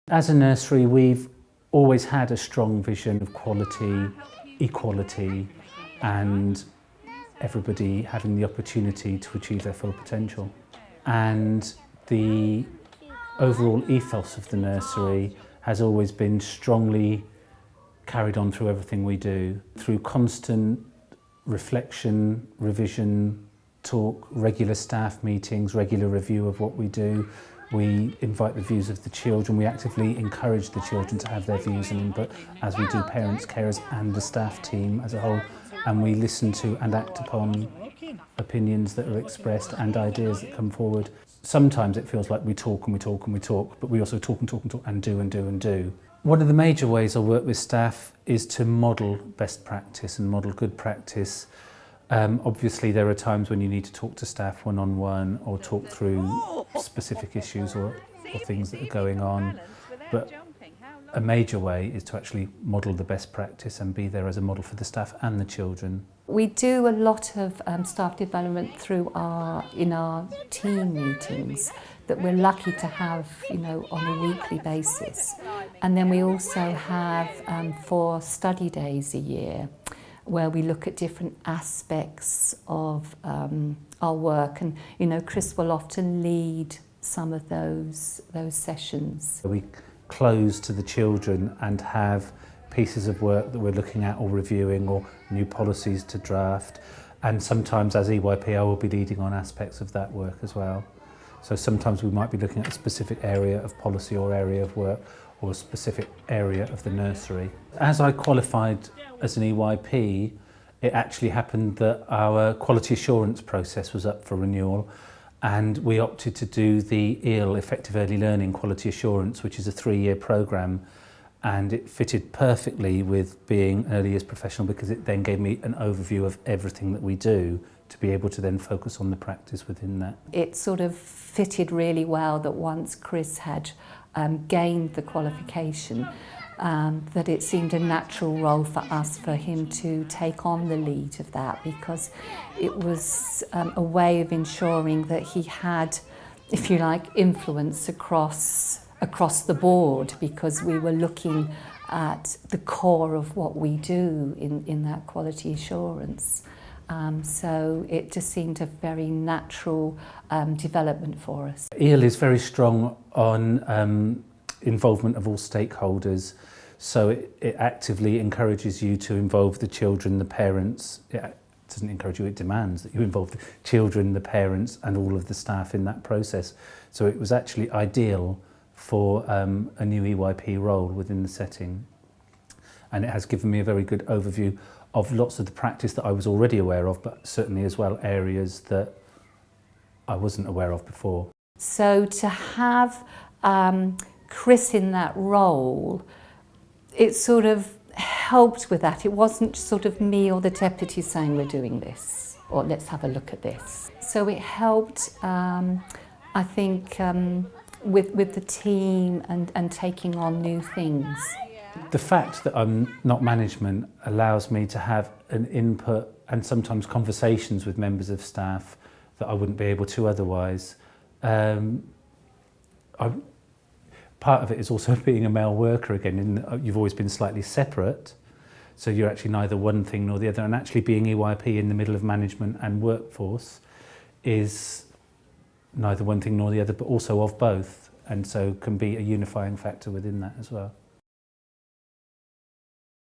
As a nursery, we've always had a strong vision of quality, equality, and everybody having the opportunity to achieve their full potential. And the overall ethos of the nursery has always been strongly carried on through everything we do, through constant reflection, revision, talk, regular staff meetings, regular review of what we do. We invite the views of the children. We actively encourage the children to have their views and input, as we do parents, carers and the staff team as a whole. And we listen to and act upon opinions that are expressed and ideas that come forward. Sometimes it feels like we talk and we talk and we talk, but we also talk and talk and talk and do and do and do. One of the major ways I work with staff is to model best practice and model good practice. Obviously there are times when you need to talk to staff one-on-one or talk through specific issues or things that are going on, but a major way is to actually model the best practice and be there as a model for the staff and the children. We do a lot of staff development in our team meetings that we're lucky to have, on a weekly basis. And then we also have 4 study days a year where we look at different aspects of our work, and Chris will often lead some of those sessions. We close to the children and have pieces of work that we're looking at or reviewing, or new policies to draft, and sometimes as EYP I will be leading on aspects of that work as well. So sometimes we might be looking at a specific area of policy or area of work or a specific area of the nursery. As I qualified as an EYP, it actually happened that our quality assurance process was up for renewal, and we opted to do the EAL, Effective Early Learning Quality Assurance, which is a 3-year programme, and it fitted perfectly with being an early years professional because it then gave me an overview of everything that we do to be able to then focus on the practice within that. It sort of fitted really well that once Chris had gained the qualification, that it seemed a natural role for us, for him to take on the lead of that, because it was a way of ensuring that he had, if you like, influence across the board, because we were looking at the core of what we do in that quality assurance. So it just seemed a very natural development for us. EAL is very strong on involvement of all stakeholders, so it actively encourages you to involve the children, the parents. It doesn't encourage you, it demands that you involve the children, the parents and all of the staff in that process. So it was actually ideal for a new EYP role within the setting, and it has given me a very good overview of lots of the practice that I was already aware of, but certainly as well areas that I wasn't aware of before. So to have Chris in that role, it sort of helped with that. It wasn't sort of me or the deputy saying we're doing this, or let's have a look at this. So it helped, I think, with the team and taking on new things. The fact that I'm not management allows me to have an input and sometimes conversations with members of staff that I wouldn't be able to otherwise. Part of it is also being a male worker again, you've always been slightly separate, so you're actually neither one thing nor the other, and actually being EYP in the middle of management and workforce is neither one thing nor the other, but also of both, and so can be a unifying factor within that as well.